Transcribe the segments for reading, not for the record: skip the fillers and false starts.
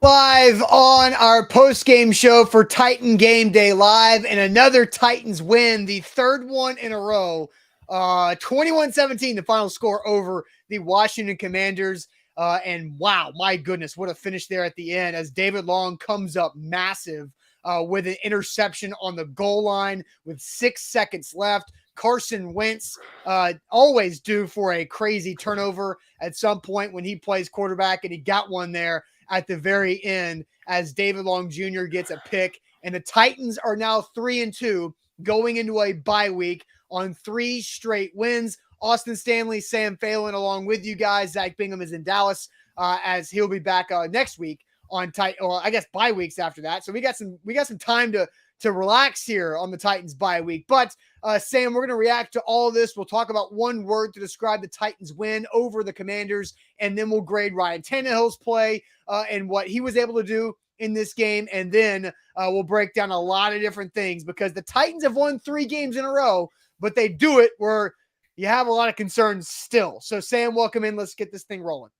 Live on our post-game show for Titan Game Day Live, and another Titans win, the third one in a row. 21-17, the final score over the Washington Commanders. And wow, my goodness, what a finish there at the end as David Long comes up massive with an interception on the goal line with 6 seconds left. Carson Wentz, always due for a crazy turnover at some point when he plays quarterback, and he got one there at the very end as David Long Jr. gets a pick. And the Titans are now 3-2 going into a bye week on 3 straight wins. Austin Stanley, Sam Phelan, along with you guys. Zach Bingham is in Dallas as he'll be back next week on I guess bye weeks after that. So we got some time to relax here on the Titans bye week. But Sam, we're going to react to all of this. We'll talk about one word to describe the Titans win over the Commanders, and then we'll grade Ryan Tannehill's play and what he was able to do in this game. And then we'll break down a lot of different things because the Titans have won 3 games in a row, but they do it where you have a lot of concerns still. So Sam, welcome in. Let's get this thing rolling.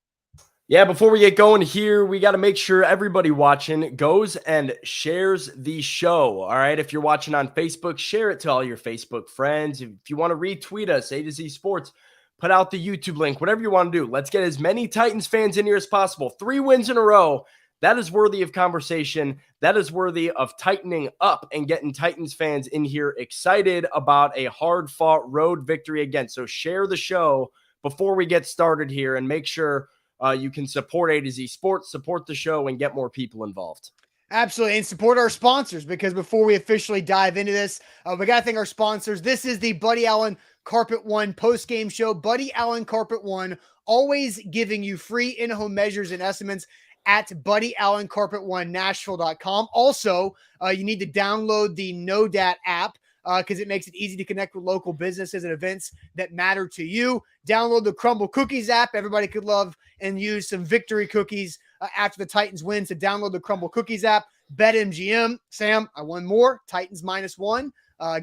Yeah, before we get going here, we got to make sure everybody watching goes and shares the show. All right, if you're watching on Facebook, share it to all your Facebook friends. If you want to retweet us, A to Z Sports, put out the YouTube link, whatever you want to do. Let's get as many Titans fans in here as possible. 3 wins in a row. That is worthy of conversation. That is worthy of tightening up and getting Titans fans in here excited about a hard-fought road victory again. So share the show before we get started here and make sure you can support A to Z Sports, support the show, and get more people involved. Absolutely. And support our sponsors, because before we officially dive into this, we got to thank our sponsors. This is the Buddy Allen Carpet One post-game show. Buddy Allen Carpet One, always giving you free in-home measures and estimates at BuddyAllenCarpet1Nashville.com. Also, you need to download the NoDat app because it makes it easy to connect with local businesses and events that matter to you. Download the Crumble Cookies app. Everybody could love and use some victory cookies after the Titans win. So download the Crumble Cookies app. BetMGM. Sam, I won more. Titans -1.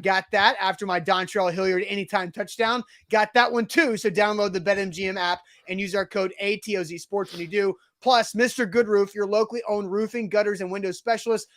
Got that after my Dontrell Hilliard anytime touchdown. Got that one too. So download the BetMGM app and use our code ATOZ Sports when you do. Plus, Mr. Good Roof, your locally owned roofing, gutters, and windows specialist.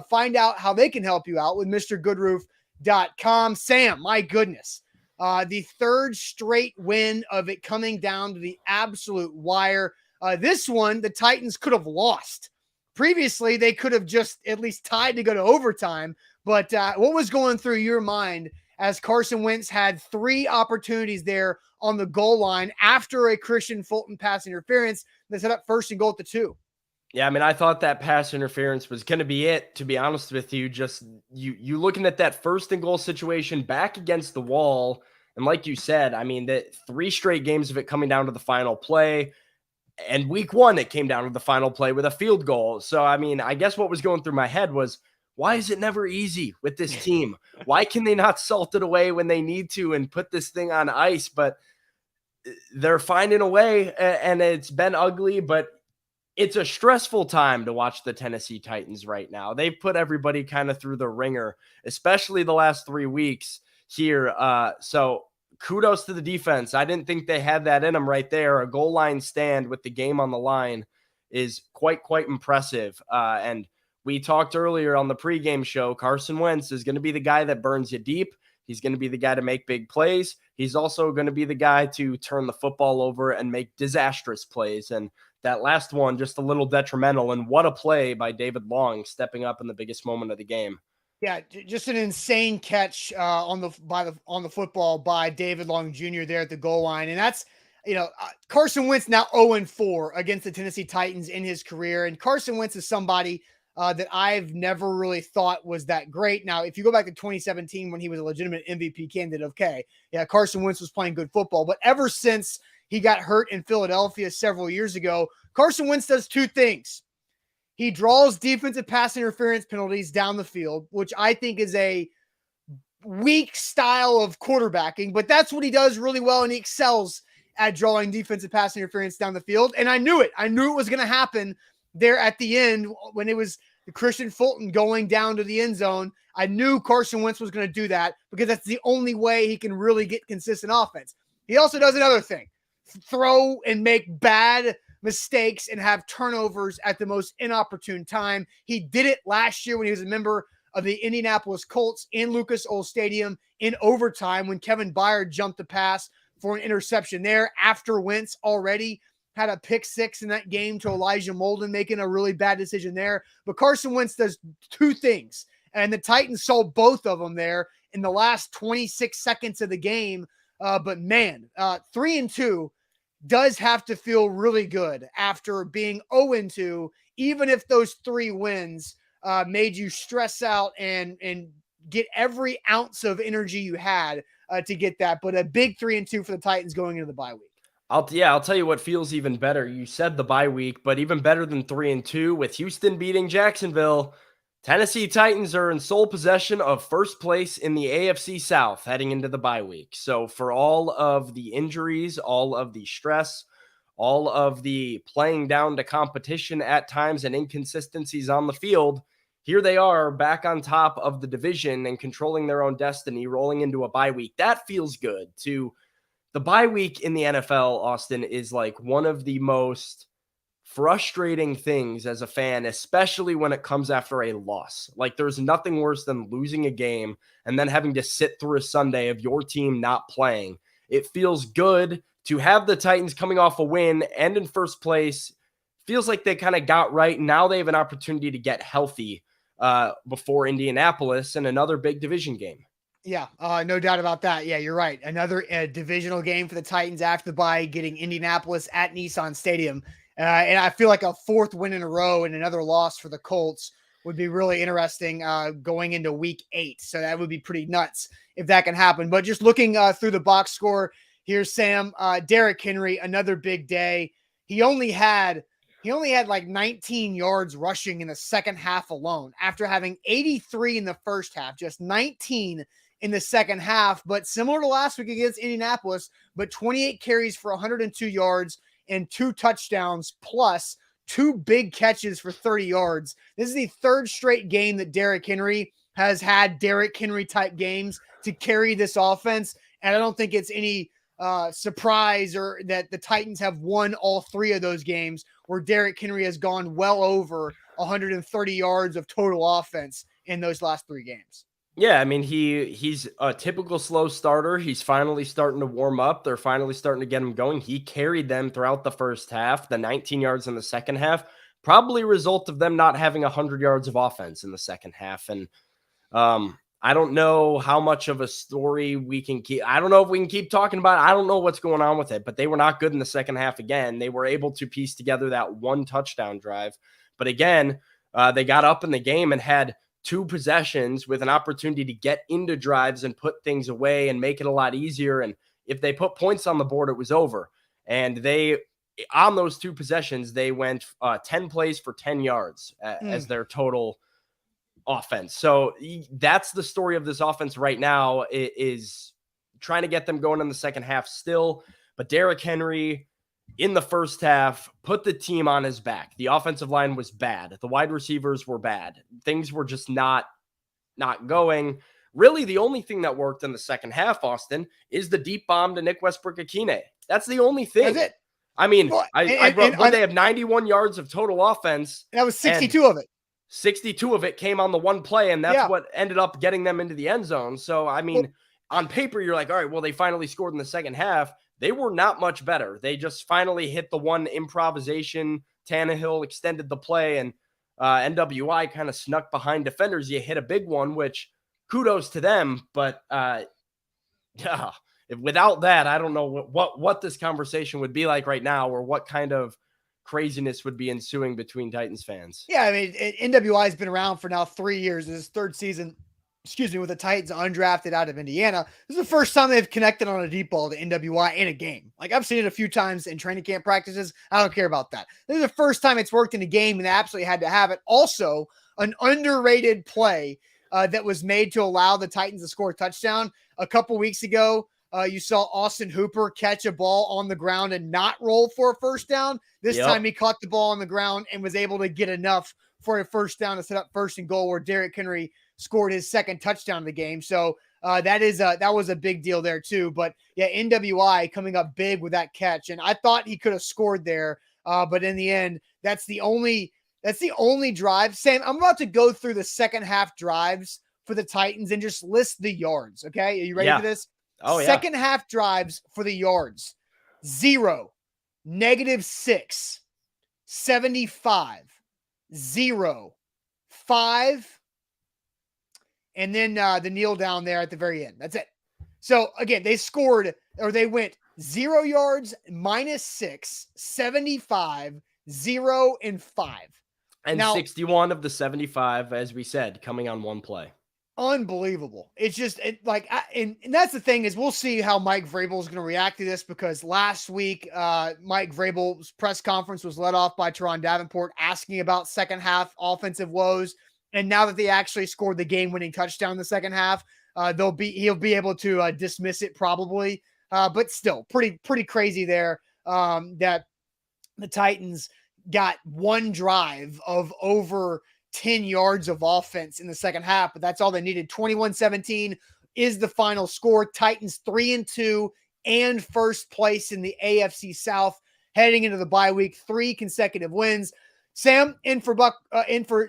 Find out how they can help you out with MrGoodRoof.com. Sam, my goodness. The 3rd straight win of it coming down to the absolute wire. This one, the Titans could have lost. Previously, they could have just at least tied to go to overtime. But what was going through your mind as Carson Wentz had 3 opportunities there on the goal line after a Christian Fulton pass interference that set up 1st and goal at the 2? Yeah, I mean, I thought that pass interference was going to be it, to be honest with you. Just you looking at that 1st and goal situation back against the wall. And like you said, I mean, the 3 straight games of it coming down to the final play. And week 1, it came down to the final play with a field goal. So, I mean, I guess what was going through my head was, why is it never easy with this team? Why can they not salt it away when they need to and put this thing on ice? But they're finding a way, and it's been ugly, but it's a stressful time to watch the Tennessee Titans right now. They've put everybody kind of through the ringer, especially the last 3 weeks here. So kudos to the defense. I didn't think they had that in them right there. A goal line stand with the game on the line is quite impressive. And we talked earlier on the pregame show, Carson Wentz is going to be the guy that burns you deep. He's going to be the guy to make big plays. He's also going to be the guy to turn the football over and make disastrous plays. And that last one, just a little detrimental. And what a play by David Long, stepping up in the biggest moment of the game. Yeah, just an insane catch on the football by David Long Jr. there at the goal line. And that's, Carson Wentz now 0-4 against the Tennessee Titans in his career. And Carson Wentz is somebody that I've never really thought was that great. Now, if you go back to 2017 when he was a legitimate MVP candidate, okay, yeah, Carson Wentz was playing good football. But ever since he got hurt in Philadelphia several years ago, Carson Wentz does 2 things. He draws defensive pass interference penalties down the field, which I think is a weak style of quarterbacking, but that's what he does really well, and he excels at drawing defensive pass interference down the field. And I knew it. I knew it was going to happen there at the end when it was the Christian Fulton going down to the end zone. I knew Carson Wentz was going to do that because that's the only way he can really get consistent offense. He also does another thing, throw and make bad mistakes and have turnovers at the most inopportune time. He did it last year when he was a member of the Indianapolis Colts in Lucas Oil Stadium in overtime when Kevin Byard jumped the pass for an interception there after Wentz already had a pick six in that game to Elijah Molden, making a really bad decision there. But Carson Wentz does two things, and the Titans saw both of them there in the last 26 seconds of the game. But man, 3-2 does have to feel really good after being 0-2, even if those 3 wins made you stress out and get every ounce of energy you had to get that. But a big 3-2 for the Titans going into the bye week. I'll tell you what feels even better. You said the bye week, but even better than 3-2 with Houston beating Jacksonville. Tennessee Titans are in sole possession of first place in the AFC South heading into the bye week. So for all of the injuries, all of the stress, all of the playing down to competition at times and inconsistencies on the field, here they are back on top of the division and controlling their own destiny, rolling into a bye week. That feels good. The bye week in the NFL, Austin, is like one of the most frustrating things as a fan, especially when it comes after a loss. Like, there's nothing worse than losing a game and then having to sit through a Sunday of your team not playing. It feels good to have the Titans coming off a win and in first place. Feels like they kind of got right. Now they have an opportunity to get healthy before Indianapolis and another big division game. Yeah, no doubt about that. Yeah, you're right. Another divisional game for the Titans after the bye, getting Indianapolis at Nissan Stadium. And I feel like a 4th win in a row and another loss for the Colts would be really interesting going into week 8. So that would be pretty nuts if that can happen. But just looking through the box score, here's Sam. Derrick Henry, another big day. He only had like 19 yards rushing in the second half alone after having 83 in the first half, just 19 in the second half. But similar to last week against Indianapolis, but 28 carries for 102 yards and 2 touchdowns plus 2 big catches for 30 yards. This is the 3rd straight game that Derrick Henry has had Derrick Henry type games to carry this offense. And I don't think it's any surprise or that the Titans have won all 3 of those games where Derrick Henry has gone well over 130 yards of total offense in those last 3 games. Yeah, I mean, he's a typical slow starter. He's finally starting to warm up. They're finally starting to get him going. He carried them throughout the first half, the 19 yards in the second half, probably a result of them not having 100 yards of offense in the second half. And I don't know how much of a story we can keep. I don't know if we can keep talking about it. I don't know what's going on with it, but they were not good in the second half again. They were able to piece together that 1 touchdown drive. But again, they got up in the game and had 2 possessions with an opportunity to get into drives and put things away and make it a lot easier. And if they put points on the board, it was over. And on those 2 possessions, they went 10 plays for 10 yards as their total offense. So that's the story of this offense right now, is trying to get them going in the second half still. But Derrick Henry in the first half put the team on his back. The offensive line was bad. The wide receivers were bad. Things were just not going. Really, the only thing that worked in the second half, Austin, is the deep bomb to Nick Westbrook-Akine. That's the only thing. That's it. I mean, they have 91 yards of total offense. That was 62 of it. 62 of it came on the one play, and that's what ended up getting them into the end zone. So, I mean, on paper, you're like, all right, well, they finally scored in the second half. They were not much better. They just finally hit the one improvisation. Tannehill extended the play, and NWI kind of snuck behind defenders. You hit a big one, which kudos to them. But without that, I don't know what this conversation would be like right now, or what kind of craziness would be ensuing between Titans fans. Yeah, I mean, NWI has been around for now 3 years. This is 3rd season, with the Titans undrafted out of Indiana. This is the first time they've connected on a deep ball to NWI in a game. Like, I've seen it a few times in training camp practices. I don't care about that. This is the first time it's worked in a game, and they absolutely had to have it. Also, an underrated play that was made to allow the Titans to score a touchdown. A couple weeks ago, you saw Austin Hooper catch a ball on the ground and not roll for a first down. This time he caught the ball on the ground and was able to get enough for a first down to set up 1st and goal, where Derrick Henry scored his 2nd touchdown of the game. So that was a big deal there too. But yeah, NWI coming up big with that catch. And I thought he could have scored there But in the end, that's the only drive. Sam, I'm about to go through the second half drives for the Titans and just list the yards. Okay. Are you ready for this? Oh, yeah. Second half drives for the yards: 0, -6, 75, 0, 5, and then the kneel down there at the very end. That's it. So again, they went 0 yards, -6, 75, 0, and 5. And now, 61 of the 75, as we said, coming on one play. Unbelievable. It's just and that's the thing is we'll see how Mike Vrabel is going to react to this, because last week Mike Vrabel's press conference was led off by Teron Davenport asking about second half offensive woes. And now that they actually scored the game-winning touchdown in the second half, he'll be able to dismiss it probably. But still pretty crazy there that the Titans got one drive of over 10 yards of offense in the second half, but that's all they needed. 21-17 is the final score. Titans 3-2 and first place in the AFC South heading into the bye week. 3 consecutive wins. Sam, in for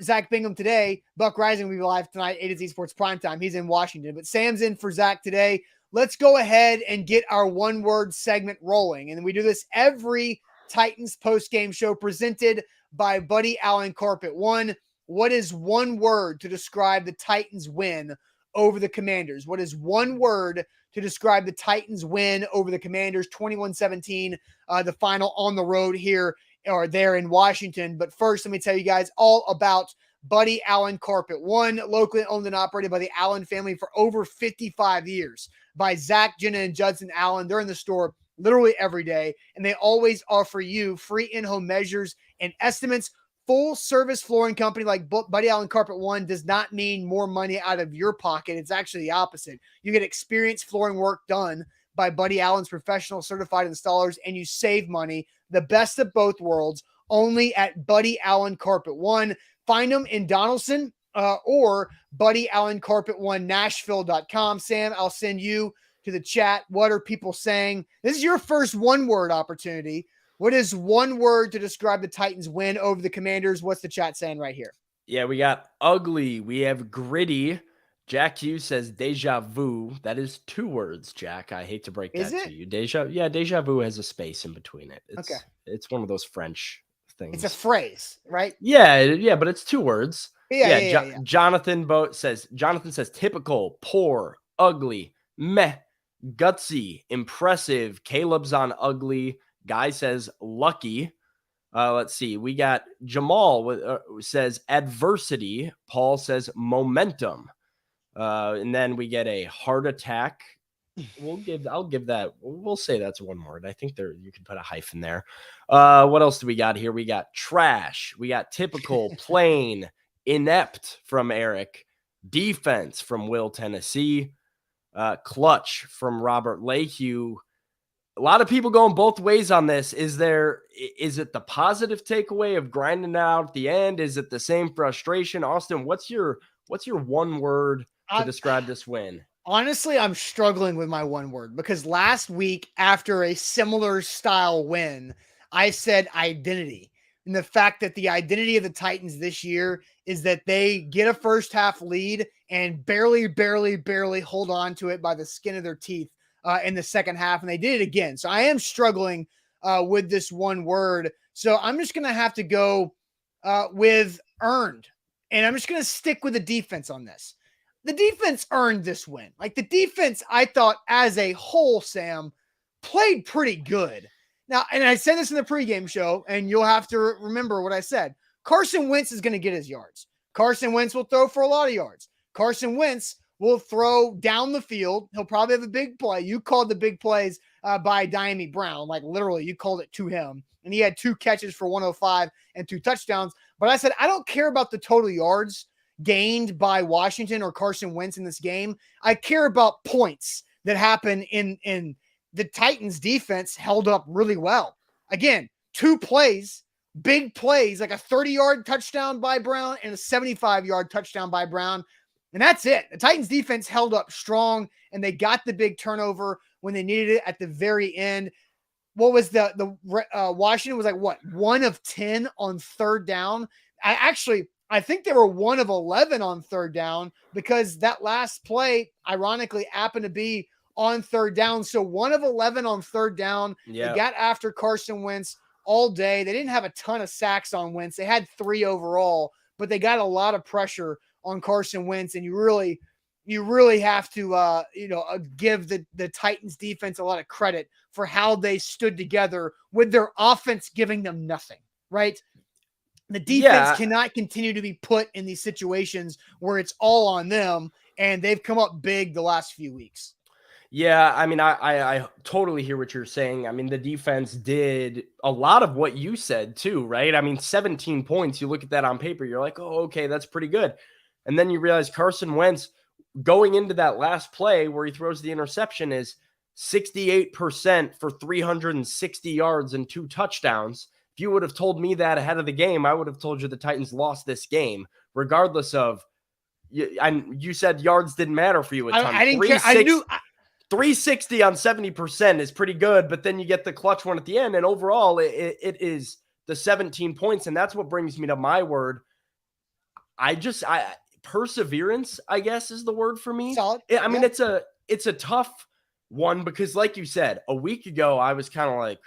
Zach Bingham today. Buck Rising will be live tonight, A to Z Sports Primetime. He's in Washington, but Sam's in for Zach today. Let's go ahead and get our one-word segment rolling. And we do this every Titans post-game show presented by Buddy Allen Carpet One. What is one word to describe the Titans win over the Commanders? What is one word to describe the Titans win over the Commanders? 21-17, the final on the road here or there in Washington. But first, let me tell you guys all about Buddy Allen Carpet One, locally owned and operated by the Allen family for over 55 years by Zach, Jenna, and Judson Allen. They're in the store literally every day, and they always offer you free in-home measures and estimates. Full service flooring company like Buddy Allen Carpet One does not mean more money out of your pocket. It's actually the opposite. You get experienced flooring work done by Buddy Allen's professional certified installers, and you save money. The best of both worlds, only at Buddy Allen Carpet One. Find them in Donaldson or Buddy Allen Carpet One Nashville.com. Sam, I'll send you to the chat. What are people saying? This is your first one-word opportunity. What is one word to describe the Titans win over the Commanders? What's the chat saying right here? Yeah, we got ugly. We have gritty. Jack Hughes says deja vu. That is 2 words, Jack. I hate to break that to you. Deja vu has a space in between it. It's one of those French things. It's a phrase, right? Yeah, but it's 2 words. Yeah. Jonathan says typical, poor, ugly, meh, gutsy, impressive. Caleb's on ugly. Guy says lucky. Let's see. We got Jamal says adversity. Paul says momentum. And then we get a heart attack. I'll give that. We'll say that's one word. I think you can put a hyphen there. What else do we got here? We got trash. We got typical, plain, inept from Eric. Defense from Will, Tennessee. Clutch from Robert Lehue. A lot of people going both ways on this. Is it the positive takeaway of grinding out at the end? Is it the same frustration? Austin, what's your one word to describe this win? Honestly, I'm struggling with my one word, because last week after a similar style win, I said identity. And the fact that the identity of the Titans this year is that they get a first half lead and barely hold on to it by the skin of their teeth in the second half, and they did it again. So I am struggling with this one word. So I'm just going to have to go with earned, and I'm just going to stick with the defense on this. The defense earned this win. Like, the defense, I thought as a whole, Sam, played pretty good. Now, and I said this in the pregame show, and you'll have to remember what I said. Carson Wentz is going to get his yards. Carson Wentz will throw for a lot of yards. Carson Wentz will throw down the field. He'll probably have a big play. You called the big plays by Diami Brown. Like, literally, you called it to him. And he had 2 catches for 105 and 2 touchdowns. But I said, I don't care about the total yards gained by Washington or Carson Wentz in this game. I care about points that happen in the Titans defense held up really well. Again, 2 plays, big plays, like a 30-yard touchdown by Brown and a 75-yard touchdown by Brown. And that's it. The Titans defense held up strong, and they got the big turnover when they needed it at the very end. what was the Washington was like, what, 1 of 10 on third down? I think they were 1 of 11 on third down, because that last play, ironically, happened to be on third down. So 1 of 11 on third down. Yeah. They got after Carson Wentz all day. They didn't have a ton of sacks on Wentz. They had 3 overall, but they got a lot of pressure on Carson Wentz. And you really have to, give the Titans defense a lot of credit for how they stood together with their offense giving them nothing, right? The defense cannot continue to be put in these situations where it's all on them, and they've come up big the last few weeks. Yeah, I mean, I totally hear what you're saying. I mean, the defense did a lot of what you said too, right? I mean, 17 points, you look at that on paper, you're like, oh, okay, that's pretty good. And then you realize Carson Wentz, going into that last play where he throws the interception, is 68% for 360 yards and 2 touchdowns. If you would have told me that ahead of the game, I would have told you the Titans lost this game, regardless of, and you said yards didn't matter for you a ton. I didn't care. I knew 360 on 70% is pretty good, but then you get the clutch one at the end, and overall it is the 17 points, and that's what brings me to my word. Perseverance, I guess, is the word for me. Solid. I mean, it's a tough one, because like you said, a week ago, I was kind of like,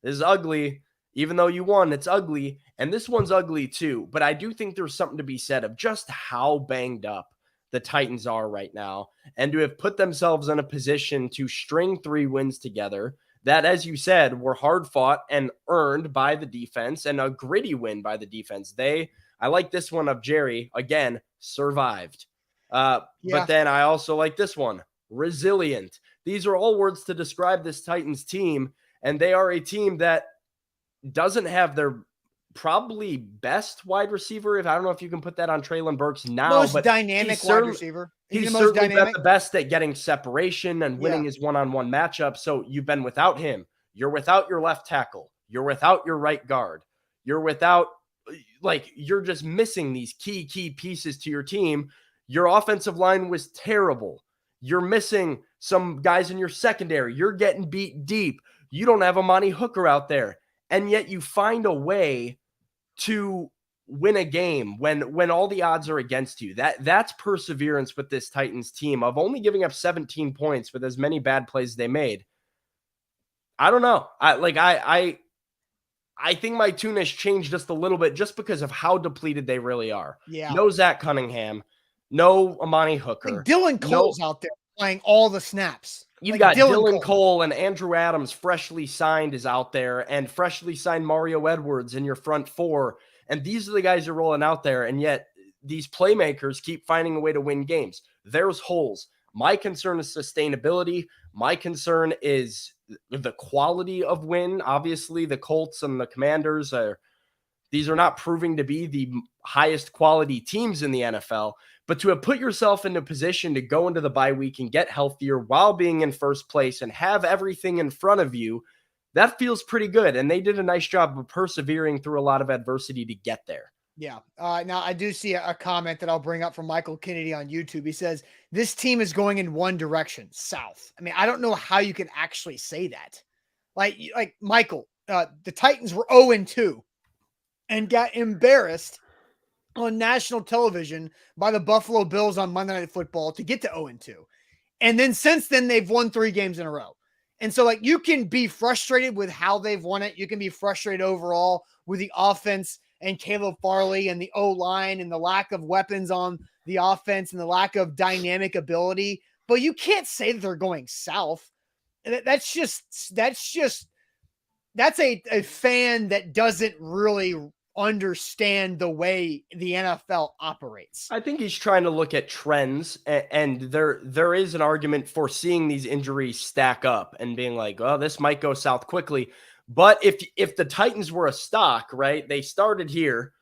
this is ugly. Even though you won, it's ugly. And this one's ugly too. But I do think there's something to be said of just how banged up the Titans are right now, and to have put themselves in a position to string 3 wins together that, as you said, were hard fought and earned by the defense, and a gritty win by the defense. I like this one of Jerry, again, survived. But then I also like this one, resilient. These are all words to describe this Titans team, and they are a team that doesn't have their probably best wide receiver. I don't know if you can put that on Treylon Burks now, most but dynamic wide receiver. He's certainly been the best at getting separation and winning his one-on-one matchup. So you've been without him. You're without your left tackle. You're without your right guard. You're without, you're just missing these key pieces to your team. Your offensive line was terrible. You're missing some guys in your secondary. You're getting beat deep. You don't have Amani Hooker out there. And yet you find a way to win a game when all the odds are against you. That's perseverance with this Titans team, of only giving up 17 points with as many bad plays as they made. I don't know. I think my tune has changed just a little bit, just because of how depleted they really are. Yeah. No Zach Cunningham, no Amani Hooker. Dylan Cole's out there playing all the snaps. You've got Dylan Cole, and Andrew Adams, freshly signed, is out there, and freshly signed Mario Edwards in your front 4. And these are the guys you're rolling out there. And yet these playmakers keep finding a way to win games. There's holes. My concern is sustainability. My concern is the quality of win. Obviously, the Colts and the Commanders these are not proving to be the highest quality teams in the NFL. But to have put yourself in a position to go into the bye week and get healthier while being in first place and have everything in front of you, that feels pretty good. And they did a nice job of persevering through a lot of adversity to get there. Yeah. Now, I do see a comment that I'll bring up from Michael Kennedy on YouTube. He says, this team is going in one direction, south. I mean, I don't know how you can actually say that. Like Michael, the Titans were 0-2 and got embarrassed on national television by the Buffalo Bills on Monday Night Football to get to 0-2. And then since then, they've won 3 games in a row. And so, you can be frustrated with how they've won it. You can be frustrated overall with the offense and Caleb Farley and the O-line and the lack of weapons on the offense and the lack of dynamic ability. But you can't say that they're going south. That's a fan that doesn't really understand the way the NFL operates. I think he's trying to look at trends, and there is an argument for seeing these injuries stack up and being like, oh, this might go south quickly. But if the Titans were a stock, right, they started here,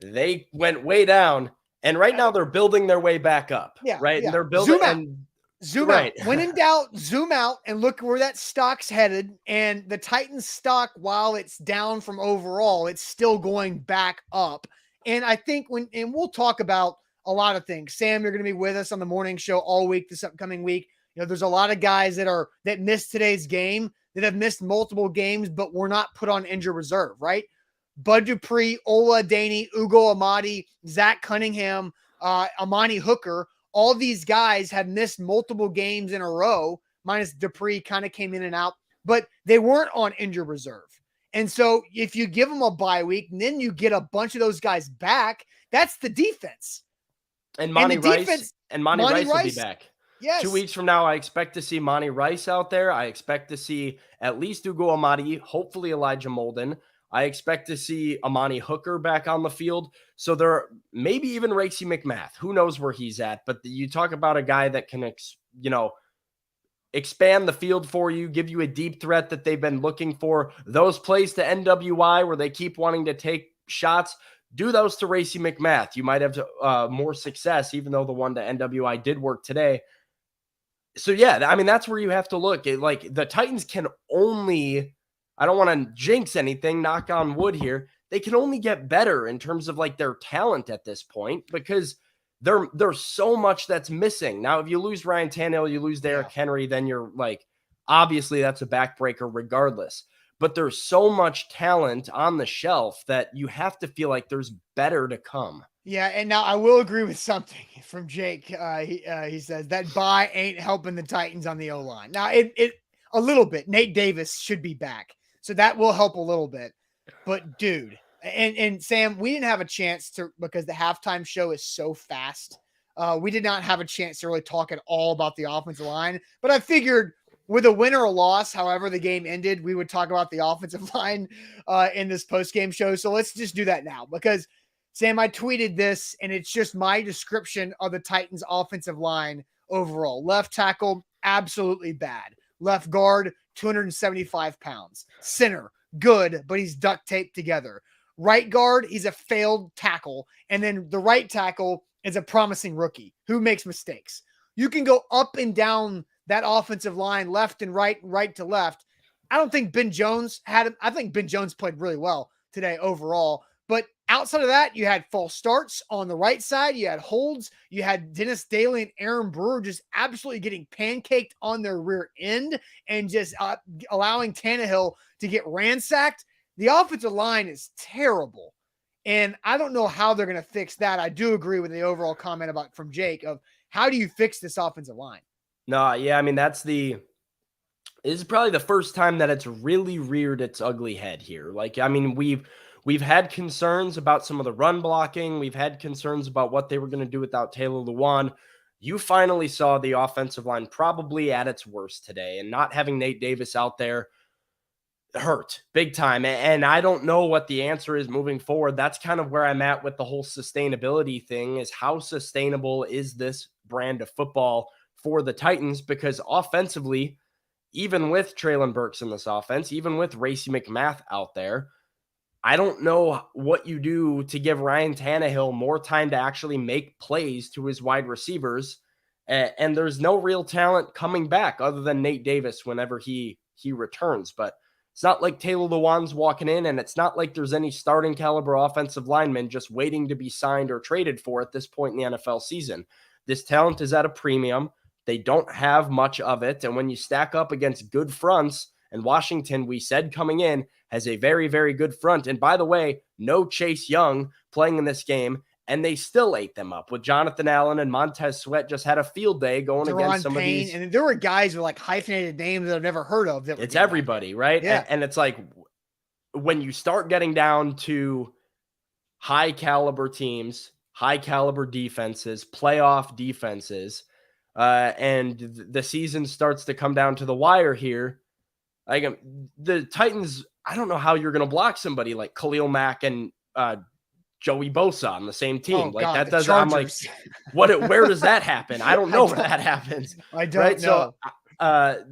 they went way down, and right now they're building their way back up. Yeah, right. Yeah. And they're building Zoom out. When in doubt, zoom out and look where that stock's headed. And the Titans stock, while it's down from overall, it's still going back up. And I think we'll talk about a lot of things. Sam, you're going to be with us on the morning show all week this upcoming week. There's a lot of guys that missed today's game that have missed multiple games but were not put on injured reserve, right? Bud Dupree, Ola Daney, Ugo Amadi, Zach Cunningham, Amani Hooker, all these guys have missed multiple games in a row, minus Dupree kind of came in and out, but they weren't on injured reserve. And so if you give them a bye week and then you get a bunch of those guys back, that's the defense. And Monty Rice will be back. Yes. 2 weeks from now, I expect to see Monty Rice out there. I expect to see at least Ugo Amadi, hopefully Elijah Molden. I expect to see Amani Hooker back on the field. So there maybe even Racey McMath. Who knows where he's at? But you talk about a guy that can, expand the field for you, give you a deep threat that they've been looking for. Those plays to NWI where they keep wanting to take shots, do those to Racey McMath. You might have more success, even though the one to NWI did work today. So, yeah, I mean, that's where you have to look. The Titans can only, I don't want to jinx anything, knock on wood here. They can only get better in terms of their talent at this point because there's so much that's missing. Now, if you lose Ryan Tannehill, you lose Derrick Henry, then you're obviously that's a backbreaker regardless. But there's so much talent on the shelf that you have to feel like there's better to come. Yeah, and now I will agree with something from Jake. He says that bye ain't helping the Titans on the O-line. Now, it a little bit. Nate Davis should be back, so that will help a little bit. But, dude, and Sam, we didn't have a chance to because the halftime show is so fast. We did not have a chance to really talk at all about the offensive line. But I figured with a win or a loss, however the game ended, we would talk about the offensive line in this post-game show. So let's just do that now because – Sam, I tweeted this, and it's just my description of the Titans' offensive line overall. Left tackle, absolutely bad. Left guard, 275 pounds. Center, good, but he's duct taped together. Right guard, he's a failed tackle. And then the right tackle is a promising rookie who makes mistakes. You can go up and down that offensive line, left and right to left. I don't think Ben Jones I think Ben Jones played really well today overall. But outside of that, you had false starts on the right side. You had holds. You had Dennis Daly and Aaron Brewer just absolutely getting pancaked on their rear end and just allowing Tannehill to get ransacked. The offensive line is terrible. And I don't know how they're going to fix that. I do agree with the overall comment from Jake of how do you fix this offensive line? No, yeah, I mean, this is probably the first time that it's really reared its ugly head here. We've had concerns about some of the run blocking. We've had concerns about what they were going to do without Taylor Lewan. You finally saw the offensive line probably at its worst today, and not having Nate Davis out there hurt big time. And I don't know what the answer is moving forward. That's kind of where I'm at with the whole sustainability thing is how sustainable is this brand of football for the Titans? Because offensively, even with Treylon Burks in this offense, even with Racey McMath out there, I don't know what you do to give Ryan Tannehill more time to actually make plays to his wide receivers. And there's no real talent coming back other than Nate Davis whenever he returns. But it's not like Taylor Lewan's walking in, and it's not like there's any starting caliber offensive linemen just waiting to be signed or traded for at this point in the NFL season. This talent is at a premium. They don't have much of it. And when you stack up against good fronts, and Washington, we said coming in, has a very, very good front. And by the way, no Chase Young playing in this game, and they still ate them up with Jonathan Allen and Montez Sweat just had a field day going against some of these. And there were guys with hyphenated names that I've never heard of. It's everybody, right? Yeah. And it's when you start getting down to high caliber teams, high caliber defenses, playoff defenses, and the season starts to come down to the wire here. The Titans, I don't know how you're going to block somebody like Khalil Mack and Joey Bosa on the same team. That doesn't. I'm like, where does that happen? I don't know where that happens. I don't know. So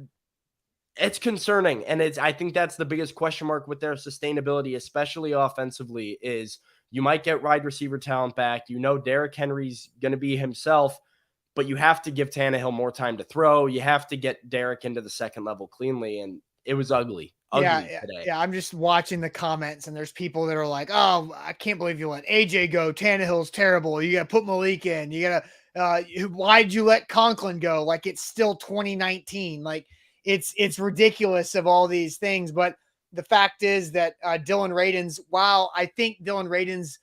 it's concerning, and I think that's the biggest question mark with their sustainability, especially offensively. Is you might get wide receiver talent back. Derrick Henry's going to be himself. But you have to give Tannehill more time to throw. You have to get Derrick into the second level cleanly, and it was ugly today. Yeah, I'm just watching the comments, and there's people that are like, "Oh, I can't believe you let AJ go. Tannehill's terrible. You got to put Malik in. You got to. Why'd you let Conklin go? Like it's still 2019. Like it's ridiculous of all these things. But the fact is that Dylan Radins, while I think Dylan Radins,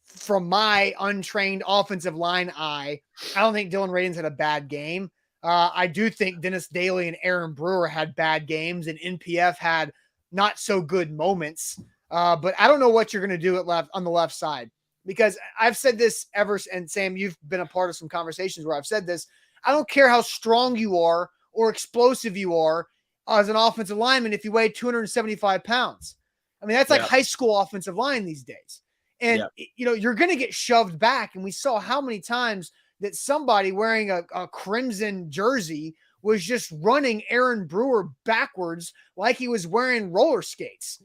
from my untrained offensive line eye, I don't think Dylan Radins had a bad game. I do think Dennis Daly and Aaron Brewer had bad games, and NPF had not so good moments. But I don't know what you're going to do on the left side, because I've said this and Sam, you've been a part of some conversations where I've said this. I don't care how strong you are or explosive you are as an offensive lineman if you weigh 275 pounds. I mean, that's like high school offensive line these days. And, you're going to get shoved back. And we saw how many times that somebody wearing a crimson jersey was just running Aaron Brewer backwards like he was wearing roller skates.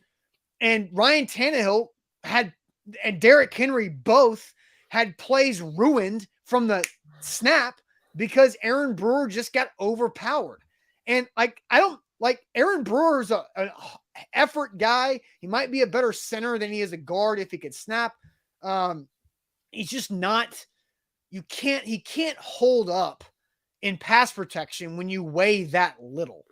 And Ryan Tannehill and Derrick Henry both had plays ruined from the snap because Aaron Brewer just got overpowered. And I don't like Aaron Brewer's an effort guy. He might be a better center than he is a guard if he could snap. He's just not, he can't hold up in pass protection when you weigh that little.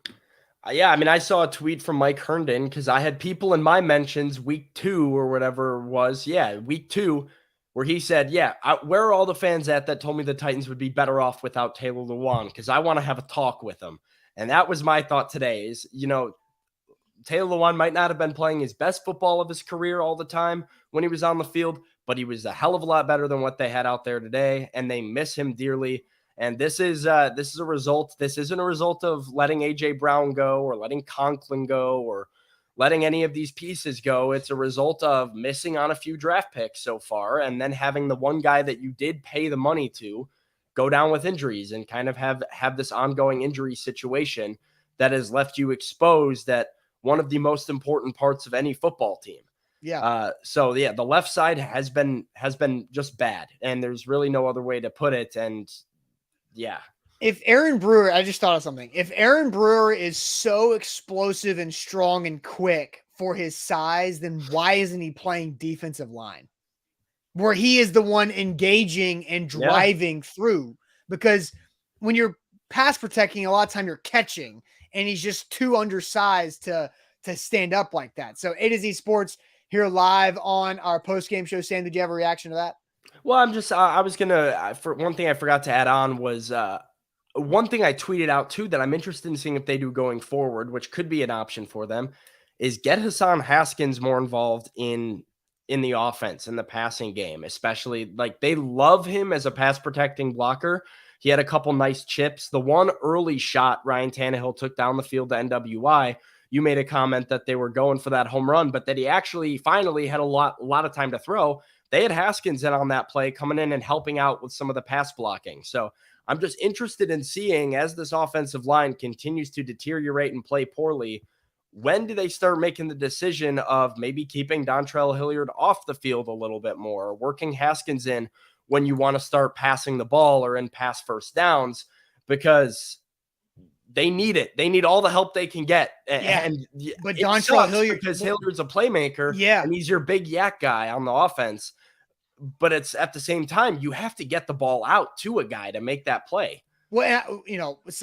Yeah, I mean, I saw a tweet from Mike Herndon because I had people in my mentions week 2 or whatever it was. Yeah, week 2, where he said, where are all the fans at that told me the Titans would be better off without Taylor Lewan? Because I want to have a talk with them. And that was my thought today is, Taylor Lewan might not have been playing his best football of his career all the time when he was on the field, but he was a hell of a lot better than what they had out there today, and they miss him dearly. And this is a result. This isn't a result of letting A.J. Brown go or letting Conklin go or letting any of these pieces go. It's a result of missing on a few draft picks so far and then having the one guy that you did pay the money to go down with injuries and kind of have this ongoing injury situation that has left you exposed at one of the most important parts of any football team. Yeah. The left side has been just bad, and there's really no other way to put it. And if Aaron Brewer, I just thought of something. If Aaron Brewer is so explosive and strong and quick for his size, then why isn't he playing defensive line where he is the one engaging and driving through? Because when you're pass protecting, a lot of time you're catching, and he's just too undersized to stand up like that. So A to Z Sports here live on our post-game show. Sam, did you have a reaction to that? Well, I was going to, for one thing I forgot to add on was one thing I tweeted out too that I'm interested in seeing if they do going forward, which could be an option for them, is get Hassan Haskins more involved in the offense, in the passing game, especially like they love him as a pass protecting blocker. He had a couple nice chips. The one early shot Ryan Tannehill took down the field to NWI, you made a comment that they were going for that home run, but that he actually finally had a lot of time to throw. They had Haskins in on that play, coming in and helping out with some of the pass blocking. So I'm just interested in seeing, as this offensive line continues to deteriorate and play poorly, when do they start making the decision of maybe keeping Dontrell Hilliard off the field a little bit more, or working Haskins in when you want to start passing the ball or in pass first downs, because they need it. They need all the help they can get. But Dontrell Hilliard, because Hilliard's a playmaker, and he's your big yak guy on the offense. But it's at the same time, you have to get the ball out to a guy to make that play. Well,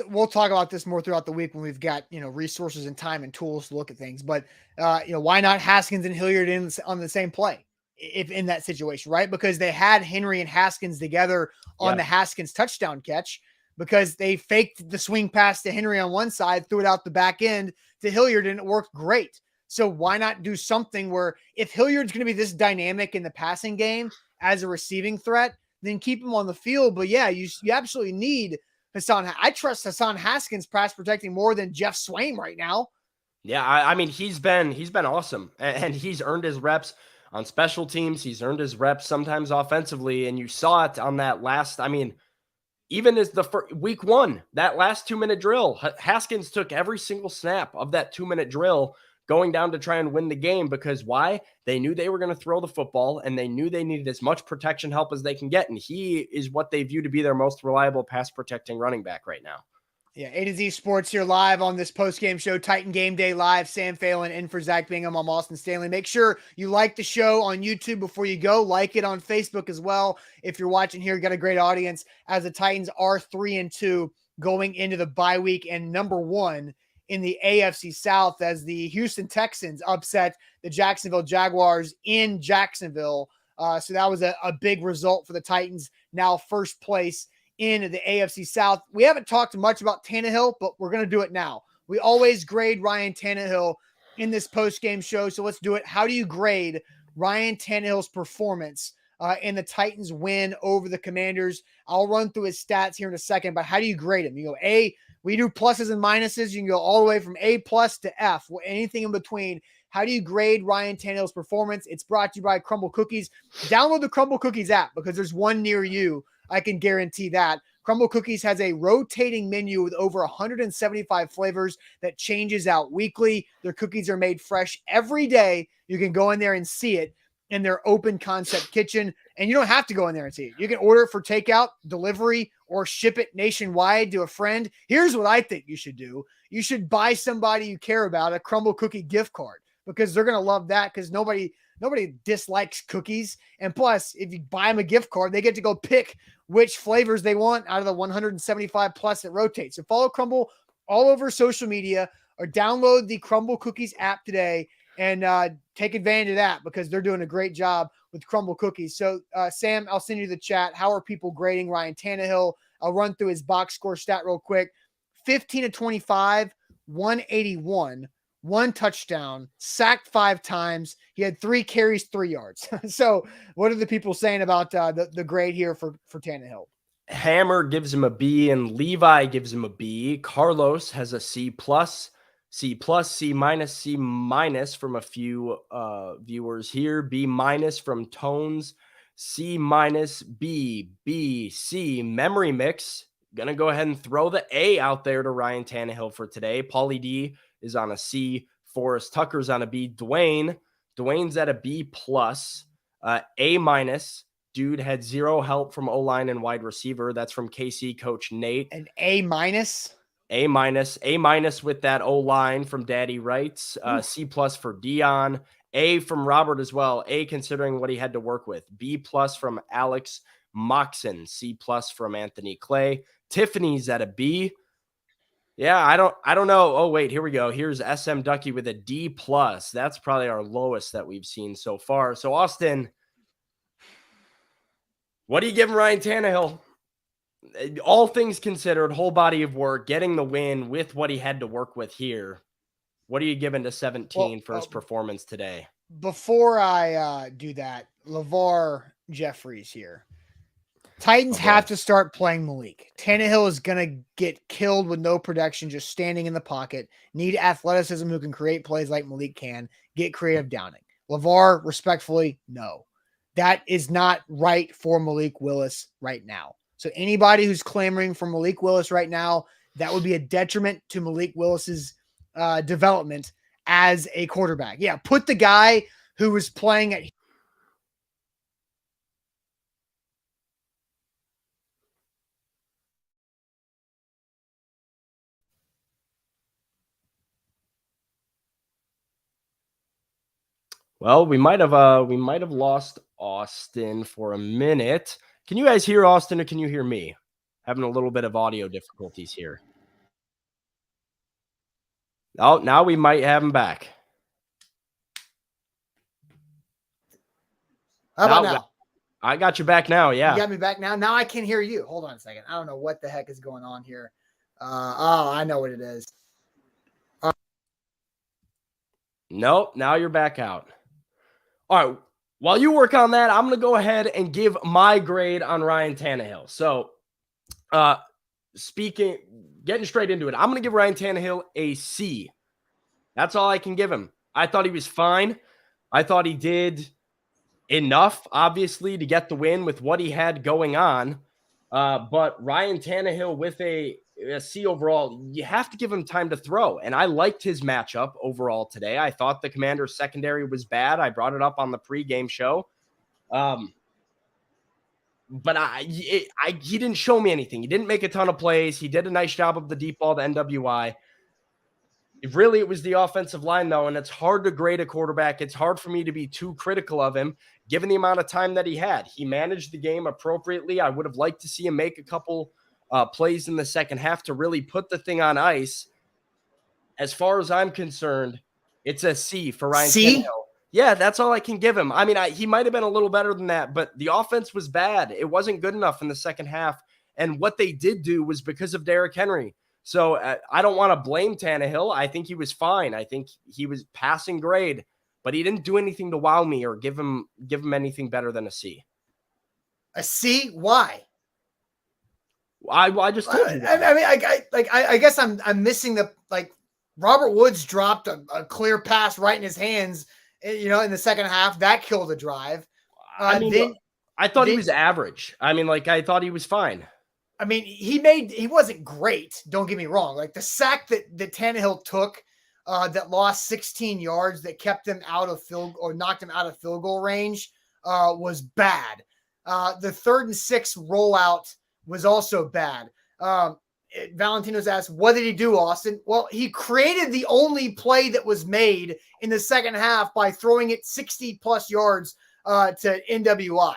we'll talk about this more throughout the week when we've got, resources and time and tools to look at things. But, why not Haskins and Hilliard on the same play if in that situation, right? Because they had Henry and Haskins together on the Haskins touchdown catch, because they faked the swing pass to Henry on one side, threw it out the back end to Hilliard, and it worked great. So why not do something where if Hilliard's going to be this dynamic in the passing game as a receiving threat, then keep him on the field. But you absolutely need Hassan. I trust Hassan Haskins pass protecting more than Jeff Swaim right now. Yeah, I mean, he's been awesome, and he's earned his reps on special teams. He's earned his reps sometimes offensively, and you saw it on that last. I mean, even as week 1, that last 2-minute drill, Haskins took every single snap of that 2-minute drill, going down to try and win the game. Because why? They knew they were going to throw the football, and they knew they needed as much protection help as they can get. And he is what they view to be their most reliable pass protecting running back right now. Yeah, A to Z Sports here live on this post-game show, Titan Game Day Live. Sam Phelan in for Zach Bingham. I'm Austin Stanley. Make sure you like the show on YouTube before you go. Like it on Facebook as well. If you're watching here, got a great audience, as the Titans are 3-2 going into the bye week and number 1 in the AFC South as the Houston Texans upset the Jacksonville Jaguars in Jacksonville. So that was a big result for the Titans, now first place in the AFC South. We haven't talked much about Tannehill, but we're going to do it now. We always grade Ryan Tannehill in this post-game show, so let's do it. How do you grade Ryan Tannehill's performance in the Titans win over the Commanders? I'll run through his stats here in a second, but how do you grade him? You go A, we do pluses and minuses. You can go all the way from A plus to F, anything in between. How do you grade Ryan Tannehill's performance? It's brought to you by Crumble Cookies. Download the Crumble Cookies app because there's one near you. I can guarantee that. Crumble Cookies has a rotating menu with over 175 flavors that changes out weekly. Their cookies are made fresh every day. You can go in there and see it in their open concept kitchen, and you don't have to go in there and see it. You can order it for takeout, delivery, or ship it nationwide to a friend. Here's what I think you should do. You should buy somebody you care about a Crumble Cookie gift card because they're going to love that because nobody dislikes cookies. And plus, if you buy them a gift card, they get to go pick which flavors they want out of the 175 plus that rotate. So follow Crumble all over social media or download the Crumble Cookies app today and take advantage of that because they're doing a great job with Crumble Cookies. So, Sam, I'll send you the chat. How are people grading Ryan Tannehill? I'll run through his box score stat real quick. 15 to 25, 181, 1 touchdown, sacked 5 times. He had 3 carries, 3 yards. So what are the people saying about the grade here for Tannehill? Hammer gives him a B and Levi gives him a B. Carlos has a C plus, C minus from a few viewers here. B minus from Tones. C minus, B, C. Memory Mix. Gonna go ahead and throw the A out there to Ryan Tannehill for today. Paulie D is on a C. Forrest Tucker's on a B. Dwayne's at a B plus. A minus. Dude had 0 help from O-line and wide receiver. That's from KC coach Nate. An A minus? A minus with that O-line from Daddy Wrights. C plus for Dion. A from Robert as well. A considering what he had to work with. B plus from Alex Moxon. C plus from Anthony Clay. Tiffany's at a B. Yeah, I don't know. Oh, wait, here we go. Here's SM Ducky with a D plus. That's probably our lowest that we've seen so far. So, Austin, what do you give Ryan Tannehill? All things considered, whole body of work, getting the win with what he had to work with here. What are you giving to 17 for his performance today? Before I do that, LeVar Jeffries here. Titans have to start playing Malik. Tannehill is going to get killed with no protection, just standing in the pocket. Need athleticism who can create plays like Malik can. Get creative downing. LeVar, respectfully, no. That is not right for Malik Willis right now. So anybody who's clamoring for Malik Willis right now, that would be a detriment to Malik Willis's development as a quarterback. Yeah, put the guy who was playing at Well, we might have lost Austin for a minute. Can you guys hear Austin or can you hear me? Having a little bit of audio difficulties here. Oh, now we might have him back. How about now? I got you back now, yeah. You got me back now? Now I can hear you. Hold on a second. I don't know what the heck is going on here. I know what it is. Nope, now you're back out. All right, while you work on that, I'm going to go ahead and give my grade on Ryan Tannehill. So, getting straight into it, I'm going to give Ryan Tannehill a C. That's all I can give him. I thought he was fine. I thought he did enough, obviously, to get the win with what he had going on. But Ryan Tannehill with a C overall, you have to give him time to throw. And I liked his matchup overall today. I thought the Commanders' secondary was bad. I brought it up on the pregame show. But he didn't show me anything. He didn't make a ton of plays. He did a nice job of the deep ball to NWI. It was the offensive line, though, and it's hard to grade a quarterback. It's hard for me to be too critical of him, given the amount of time that he had. He managed the game appropriately. I would have liked to see him make a couple plays in the second half to really put the thing on ice. As far as I'm concerned, it's a C for Ryan C? Tannehill. Yeah, that's all I can give him. I mean, he might have been a little better than that, but the offense was bad. It wasn't good enough in the second half. And what they did do was because of Derrick Henry. So I don't want to blame Tannehill. I think he was fine. I think he was passing grade, but he didn't do anything to wow me or give him anything better than a C. A C? Why? I just told you. I guess I'm missing the Robert Woods dropped a clear pass right in his hands, in the second half. That killed the drive. I thought he was average. I mean, I thought he was fine. I mean, he wasn't great. Don't get me wrong. Like the sack that Tannehill took, that lost 16 yards, that kept him out of knocked him out of field goal range, was bad. The 3rd and 6 rollout was also bad. Valentino's asked, what did he do, Austin? Well, he created the only play that was made in the second half by throwing it 60 plus yards to NWI.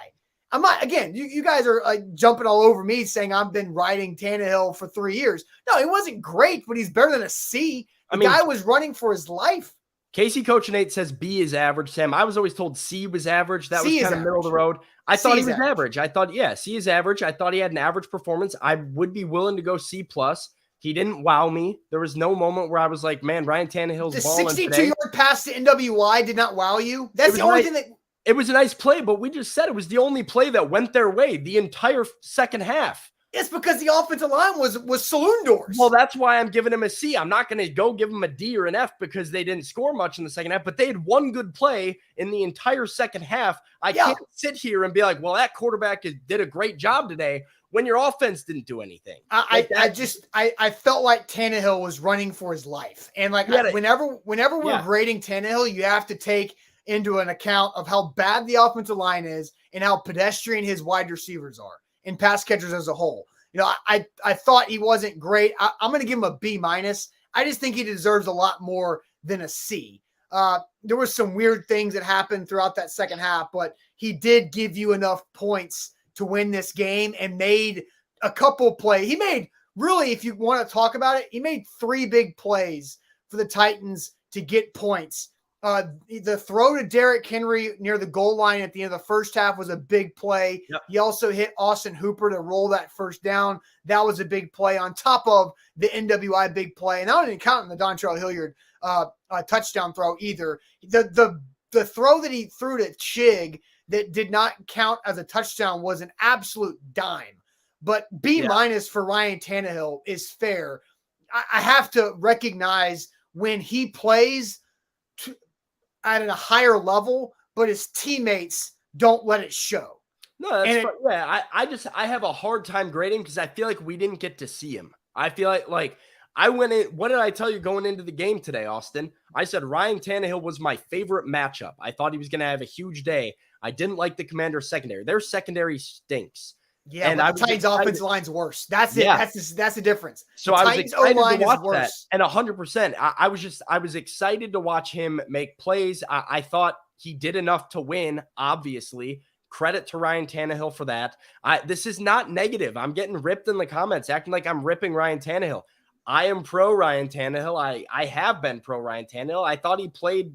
I'm not, again, you guys are jumping all over me saying I've been riding Tannehill for 3 years. No, he wasn't great, but he's better than a C. The guy was running for his life. Casey Coach Nate says B is average. Sam, I was always told C was average. That was kind of middle of the road. I thought he was average. I thought, C is average. I thought he had an average performance. I would be willing to go C plus. He didn't wow me. There was no moment where I was like, man, Ryan Tannehill's balling today. The 62-yard pass to NWI did not wow you? That's the only thing that... It was a nice play, but we just said it was the only play that went their way the entire second half. It's because the offensive line was saloon doors. Well, that's why I'm giving him a C. I'm not going to go give him a D or an F because they didn't score much in the second half, but they had one good play in the entire second half. I can't sit here and be like, well, that quarterback did a great job today when your offense didn't do anything. I felt like Tannehill was running for his life. And whenever we're grading Tannehill, you have to take into an account of how bad the offensive line is and how pedestrian his wide receivers are and pass catchers as a whole. I thought he wasn't great. I'm going to give him a B minus. I just think he deserves a lot more than a C. There were some weird things that happened throughout that second half, but he did give you enough points to win this game and made a couple plays. He made, really, if you want to talk about it, he made 3 big plays for the Titans to get points. The throw to Derrick Henry near the goal line at the end of the first half was a big play. Yep. He also hit Austin Hooper to roll that first down. That was a big play on top of the NWI big play. And I didn't count in the Dontrell Hilliard touchdown throw either. The throw that he threw to Chig that did not count as a touchdown was an absolute dime. But B minus for Ryan Tannehill is fair. I have to recognize when he plays at a higher level, but his teammates don't let it show. No, that's I have a hard time grading because I feel like we didn't get to see him. I feel like I went in. What did I tell you going into the game today, Austin? I said Ryan Tannehill was my favorite matchup. I thought he was going to have a huge day. I didn't like the Commanders' secondary. Their secondary stinks. Yeah, and the Titans' offensive line's worse. That's it. That's the difference. So I was excited to watch that, and 100%. I was excited to watch him make plays. I thought he did enough to win. Obviously, credit to Ryan Tannehill for that. This is not negative. I'm getting ripped in the comments, acting like I'm ripping Ryan Tannehill. I am pro Ryan Tannehill. I have been pro Ryan Tannehill. I thought he played,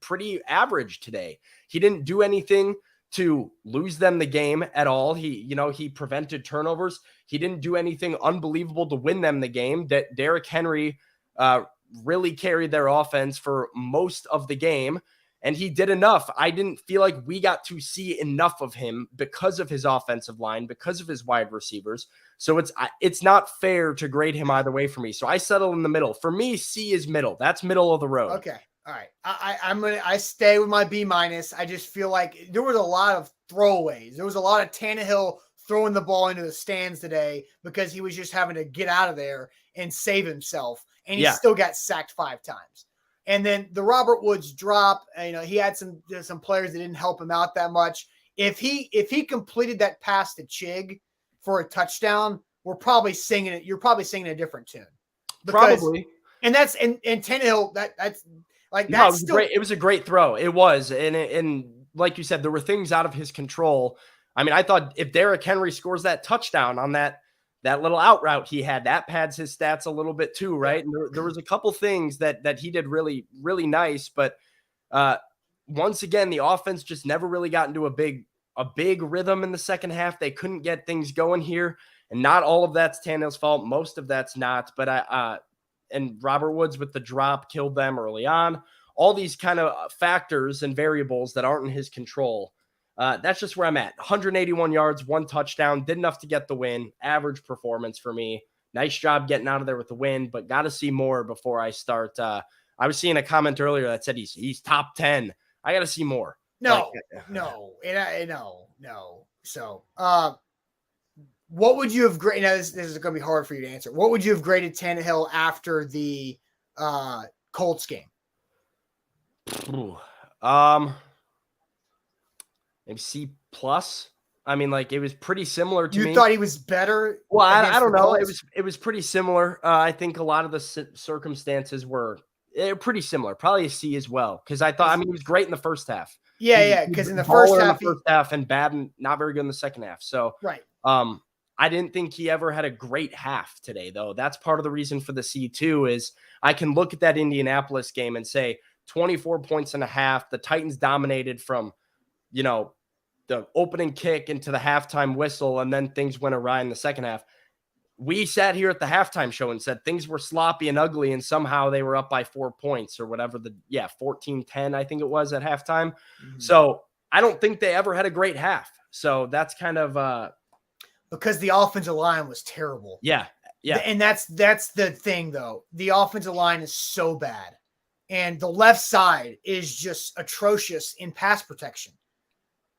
pretty average today. He didn't do anything to lose them the game at all. He prevented turnovers. He didn't do anything unbelievable to win them the game. That Derrick Henry really carried their offense for most of the game, and he did enough. I didn't feel like we got to see enough of him because of his offensive line, because of his wide receivers. So it's not fair to grade him either way for me. So I settle in the middle. For me, C is middle. That's middle of the road. Okay. All right. I stay with my B minus. I just feel like there was a lot of throwaways. There was a lot of Tannehill throwing the ball into the stands today because he was just having to get out of there and save himself. And he still got sacked 5 times. And then the Robert Woods drop, he had some players that didn't help him out that much. If he completed that pass to Chig for a touchdown, we're probably singing it. You're probably singing a different tune. Probably. And Tannehill, that's like, no, that's great. It was a great throw. It was. And like you said, there were things out of his control. I mean, I thought if Derrick Henry scores that touchdown on that that little out route he had, that pads his stats a little bit too, right? And there was a couple things that he did really, really nice. But once again, the offense just never really got into a big rhythm in the second half. They couldn't get things going here. And not all of that's Tannehill's fault. Most of that's not. But and Robert Woods with the drop killed them early on. All these kind of factors and variables that aren't in his control. That's just where I'm at. 181 yards, 1 touchdown, did enough to get the win. Average performance for me. Nice job getting out of there with the win, but got to see more before I start. I was seeing a comment earlier that said he's top 10. I got to see more. No. So, what would you have graded? Now, this is going to be hard for you to answer. What would you have graded Tannehill after the Colts game? Ooh, maybe C+. I mean, like, it was pretty similar to me. You thought he was better? Well, I don't know. It was pretty similar. I think a lot of the circumstances were pretty similar. Probably a C as well, because I thought, he was great in the first half. Yeah, because in the first half and bad and not very good in the second half. So, right. I didn't think he ever had a great half today, though. That's part of the reason for the C2 is I can look at that Indianapolis game and say 24 points and a half. The Titans dominated from, the opening kick into the halftime whistle, and then things went awry in the second half. We sat here at the halftime show and said things were sloppy and ugly, and somehow they were up by 4 points or whatever. 14-10, I think it was at halftime. Mm-hmm. So I don't think they ever had a great half. So that's kind of because the offensive line was terrible. Yeah. And that's the thing, though. The offensive line is so bad, and the left side is just atrocious in pass protection.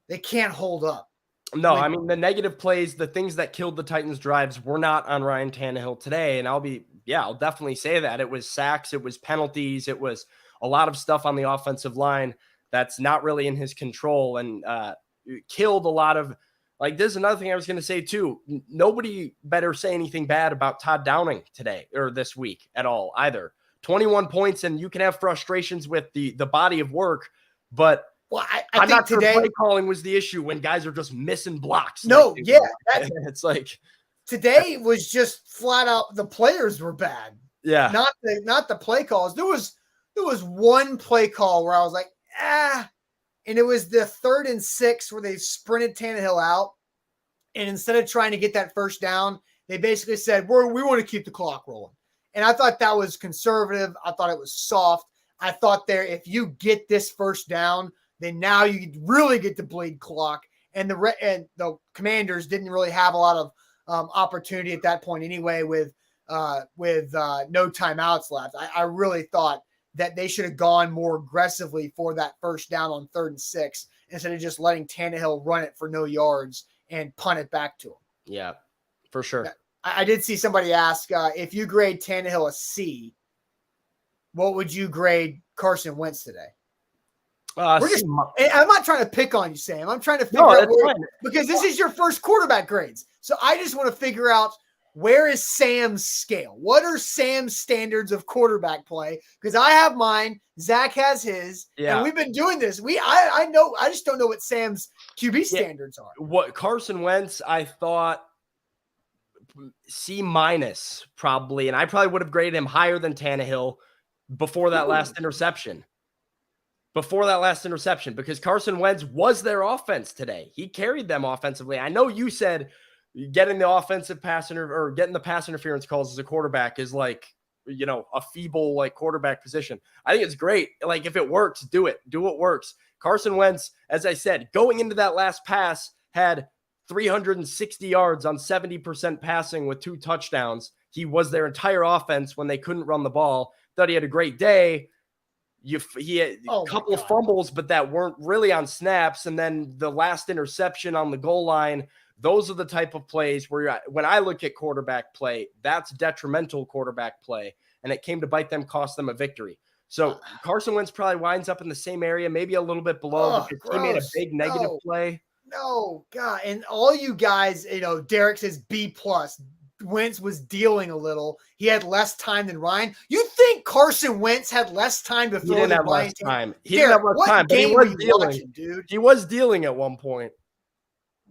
They can't hold up. No, the negative plays, the things that killed the Titans' drives were not on Ryan Tannehill today. And I'll definitely say that. It was sacks, it was penalties, it was a lot of stuff on the offensive line that's not really in his control, and killed a lot of, this is another thing I was going to say too. Nobody better say anything bad about Todd Downing today or this week at all either. 21 points, and you can have frustrations with the body of work, but I'm not sure play calling was the issue when guys are just missing blocks. No, it's like today was just flat out the players were bad. Yeah, not the play calls. There was one play call where I was like, and it was the 3rd and 6 where they sprinted Tannehill out, and instead of trying to get that first down, they basically said we want to keep the clock rolling. And I thought that was conservative. I thought it was soft. I thought if you get this first down, then now you really get to bleed clock. And the Commanders didn't really have a lot of opportunity at that point anyway with no timeouts left. I really thought that they should have gone more aggressively for that first down on 3rd and 6 instead of just letting Tannehill run it for no yards and punt it back to him. Yeah, for sure. I did see somebody ask, if you grade Tannehill a C, what would you grade Carson Wentz today? I'm not trying to pick on you, Sam. I'm trying to figure out because this is your first quarterback grades. So I just want to figure out, where is Sam's scale? What are Sam's standards of quarterback play? Because I have mine, Zach has his, and we've been doing this. I know, I just don't know what Sam's QB standards are. What Carson Wentz, I thought C- probably, and I probably would have graded him higher than Tannehill before that last interception. Because Carson Wentz was their offense today. He carried them offensively. I know you said getting the offensive pass or getting the pass interference calls as a quarterback is a feeble quarterback position. I think it's great. If it works, do it. Do what works. Carson Wentz, as I said, going into that last pass, had 360 yards on 70% passing with 2 touchdowns. He was their entire offense when they couldn't run the ball. Thought he had a great day. He had a couple of fumbles, but that weren't really on snaps. And then the last interception on the goal line, those are the type of plays where when I look at quarterback play, that's detrimental quarterback play. And it came to bite them, cost them a victory. So Carson Wentz probably winds up in the same area, maybe a little bit below, because he made a big negative play. No, God. And all you guys, Derek says B+. Wentz was dealing a little. He had less time than Ryan. You think Carson Wentz had less time to throw than Ryan? He didn't have less time, but he was dealing. Dude? He was dealing at one point.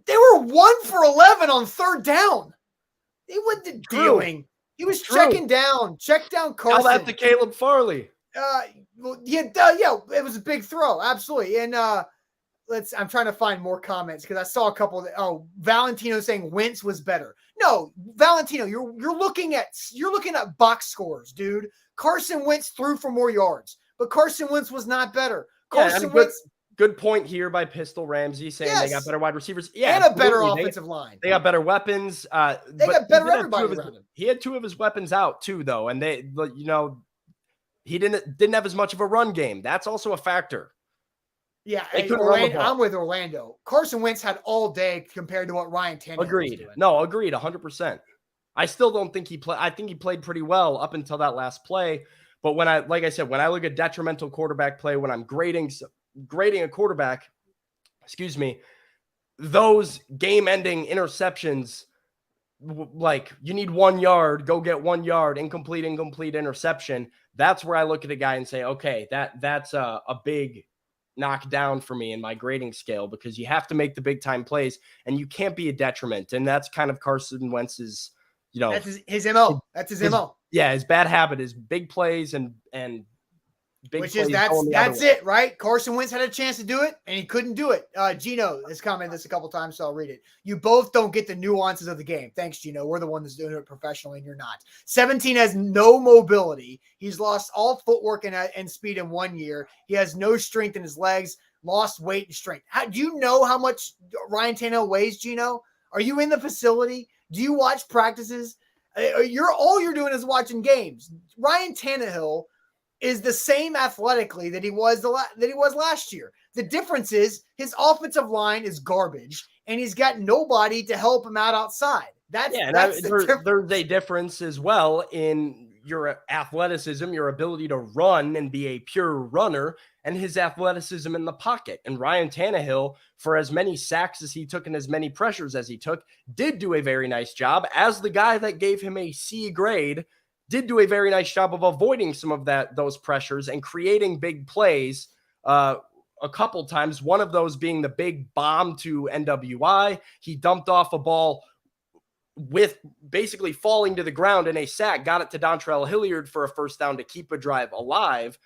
They were 1 for 11 on 3rd down. He wasn't True. dealing. He was True. check down Carson. Tell that to Caleb Farley. Well, yeah, it was a big throw, absolutely. And I'm trying to find more comments because I saw a couple. Valentino saying Wentz was better. No, Valentino, you're looking at box scores, dude. Carson Wentz threw for more yards, but Carson Wentz was not better. Carson Wentz. Good point here by Pistol Ramsey saying they got better wide receivers. Yeah, and a better offensive line. They got better weapons. They got better everybody around him. He had 2 of his weapons out too, though, and he didn't have as much of a run game. That's also a factor. Yeah, I'm with Orlando. Carson Wentz had all day compared to what Ryan Tannehill agreed. was doing. No, agreed, 100%. I still don't think he played. I think he played pretty well up until that last play. But when I look at detrimental quarterback play, when I'm grading a quarterback, those game-ending interceptions, like you need 1 yard, go get 1 yard, incomplete, interception. That's where I look at a guy and say, okay, that's a big knockdown for me in my grading scale, because you have to make the big time plays and you can't be a detriment. And that's kind of Carson Wentz's, that's his MO. That's his MO. Yeah, his bad habit is big plays and big Which plays. That's it, right? Carson Wentz had a chance to do it and he couldn't do it. Gino has commented this a couple times, so I'll read it. You both don't get the nuances of the game. Thanks, Gino. We're the one that's doing it professionally and you're not. 17 has no mobility. He's lost all footwork and speed in 1 year. He has no strength in his legs, lost weight and strength. Do you know how much Ryan Tannehill weighs, Gino? Are you in the facility? Do you watch practices? All you're doing is watching games. Ryan Tannehill is the same athletically that he was last year. The difference is his offensive line is garbage, and he's got nobody to help him out outside. There's a difference as well in your athleticism, your ability to run and be a pure runner, and his athleticism in the pocket. And Ryan Tannehill, for as many sacks as he took and as many pressures as he took, did do a very nice job as the guy that gave him a C grade. Did do a very nice job of avoiding some of those pressures and creating big plays a couple times, one of those being the big bomb to NWI. He dumped off a ball with basically falling to the ground in a sack, got it to Dontrell Hilliard for a first down to keep a drive alive.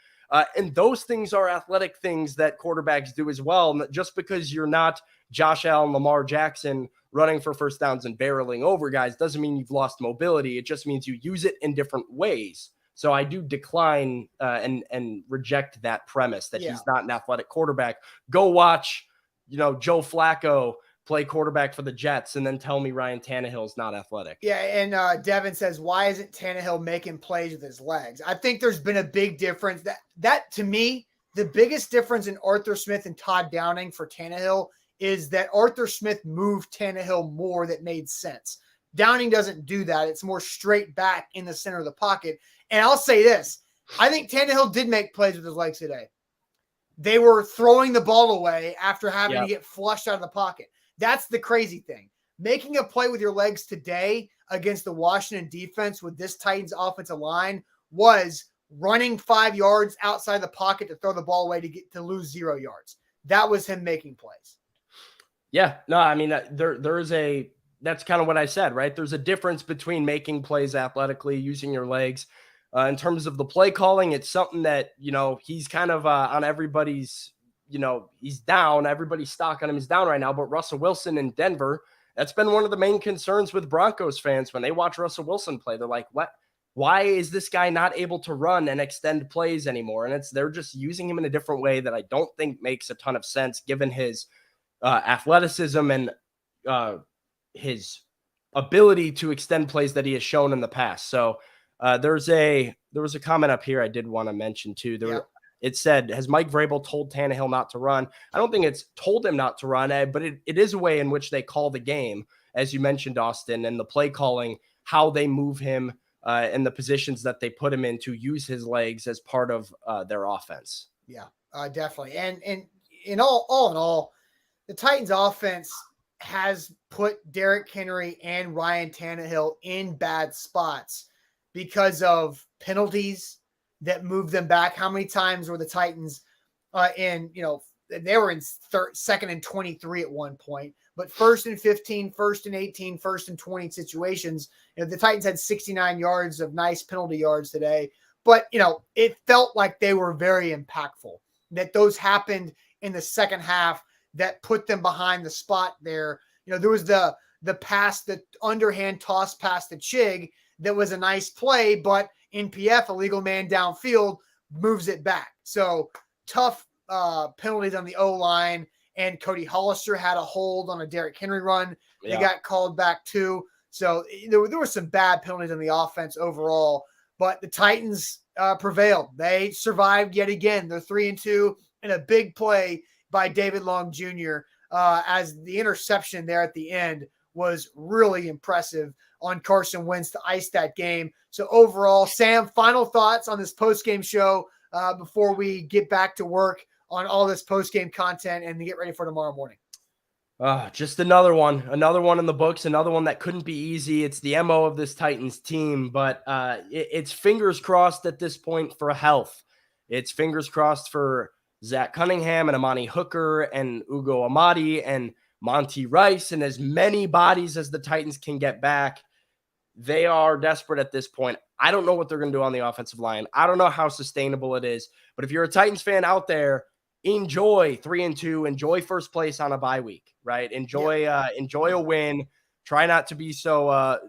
And those things are athletic things that quarterbacks do as well. Just because you're not Josh Allen, Lamar Jackson running for first downs and barreling over guys doesn't mean you've lost mobility. It just means you use it in different ways. So I do decline and reject that premise that he's not an athletic quarterback. Go watch, Joe Flacco play quarterback for the Jets and then tell me Ryan Tannehill is not athletic. Yeah, and Devin says, why isn't Tannehill making plays with his legs? I think there's been a big difference. That to me, the biggest difference in Arthur Smith and Todd Downing for Tannehill is that Arthur Smith moved Tannehill more that made sense. Downing doesn't do that. It's more straight back in the center of the pocket. And I'll say this. I think Tannehill did make plays with his legs today. They were throwing the ball away after having to get flushed out of the pocket. That's the crazy thing. Making a play with your legs today against the Washington defense with this Titans offensive line was running 5 yards outside the pocket to throw the ball away to lose 0 yards. That was him making plays. Yeah, no, I mean, that's kind of what I said, right? There's a difference between making plays athletically, using your legs. In terms of the play calling, it's something that, he's kind of on everybody's, he's down. Everybody's stock on him is down right now. But Russell Wilson in Denver, that's been one of the main concerns with Broncos fans when they watch Russell Wilson play. They're like, what? Why is this guy not able to run and extend plays anymore? And they're just using him in a different way that I don't think makes a ton of sense given his athleticism and his ability to extend plays that he has shown in the past. So there was a comment up here I did want to mention too. It said, has Mike Vrabel told Tannehill not to run? I don't think it's told him not to run, but it is a way in which they call the game, as you mentioned, Austin, and the play calling, how they move him and the positions that they put him in to use his legs as part of their offense. Yeah, definitely. And in all, the Titans offense has put Derrick Henry and Ryan Tannehill in bad spots because of penalties that moved them back. How many times were the Titans they were in second and 23 at one point, but 1st and 15, 1st and 18, 1st and 20 situations. The Titans had 69 yards of nice penalty yards today, but it felt like they were very impactful, that those happened in the second half that put them behind the spot there. There was the pass, the underhand toss pass to Chig that was a nice play, but in PF, a legal man downfield moves it back. So tough penalties on the O-line, and Cody Hollister had a hold on a Derrick Henry run. They got called back too. So there were some bad penalties on the offense overall, but the Titans prevailed. They survived yet again. They're 3-2, and a big play by David Long Jr. As the interception there at the end was really impressive on Carson Wentz to ice that game. So overall, Sam, final thoughts on this post-game show before we get back to work on all this post-game content and get ready for tomorrow morning. Just another one in the books, another one that couldn't be easy. It's the MO of this Titans team, but it's fingers crossed at this point for health. It's fingers crossed for Zach Cunningham and Amani Hooker and Ugo Amadi and Monty Rice and as many bodies as the Titans can get back. They are desperate at this point. I don't know what they're going to do on the offensive line. I don't know how sustainable it is, but if you're a Titans fan out there, enjoy 3-2, enjoy first place on a bye week, right? Enjoy a win. Try not to be so,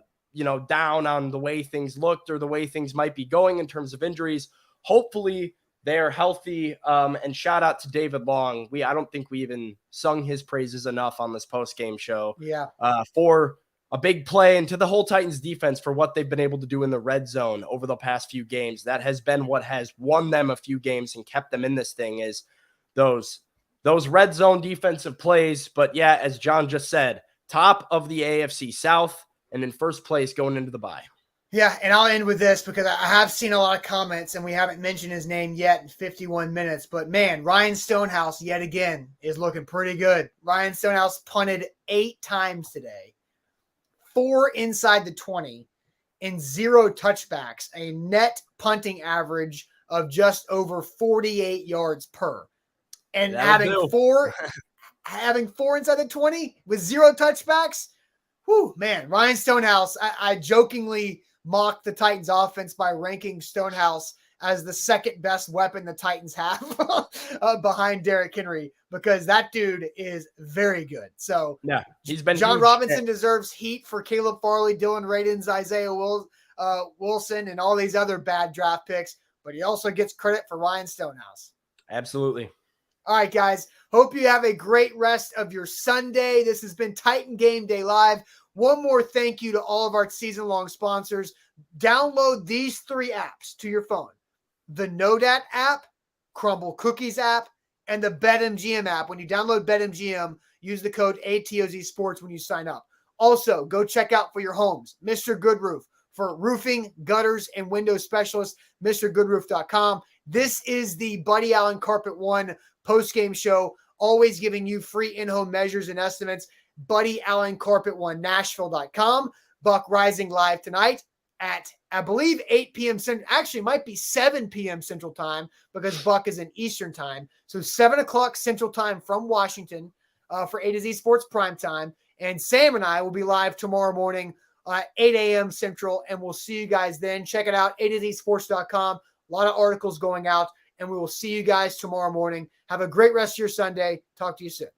down on the way things looked or the way things might be going in terms of injuries. Hopefully they are healthy. And shout out to David Long. I don't think we even sung his praises enough on this post-game show. For a big play, and to the whole Titans defense for what they've been able to do in the red zone over the past few games. That has been what has won them a few games and kept them in this thing, is those red zone defensive plays. But yeah, as John just said, top of the AFC South and in first place going into the bye. Yeah, and I'll end with this because I have seen a lot of comments and we haven't mentioned his name yet in 51 minutes. But man, Ryan Stonehouse yet again is looking pretty good. Ryan Stonehouse punted 8 times today, 4 inside the 20, and 0 touchbacks, a net punting average of just over 48 yards per. And having 4 inside the 20 with 0 touchbacks, whew, man, Ryan Stonehouse, I jokingly mocked the Titans offense by ranking Stonehouse as the second best weapon the Titans have behind Derrick Henry, because that dude is very good. So yeah, he's been John Robinson deserves heat for Caleb Farley, Dylan Radins, Isaiah Wilson, and all these other bad draft picks, but he also gets credit for Ryan Stonehouse. Absolutely. All right, guys. Hope you have a great rest of your Sunday. This has been Titan Game Day Live. One more thank you to all of our season-long sponsors. Download these 3 apps to your phone: the Nodat app, Crumble Cookies app, and the BetMGM app. When you download BetMGM, use the code ATOZ Sports when you sign up. Also, go check out for your homes, Mr. Good Roof. For roofing, gutters, and window specialist, MrGoodRoof.com. This is the Buddy Allen Carpet One post-game show, always giving you free in-home measures and estimates. Buddy Allen Carpet One, Nashville.com. Buck Rising live tonight at, I believe, 8 p.m. Central. Actually, it might be 7 p.m. Central Time because Buck is in Eastern Time. So 7 o'clock Central Time from Washington for A to Z Sports Prime Time. And Sam and I will be live tomorrow morning 8 a.m. Central, and we'll see you guys then. Check it out, A2Zsports.com. A lot of articles going out, and we will see you guys tomorrow morning. Have a great rest of your Sunday. Talk to you soon.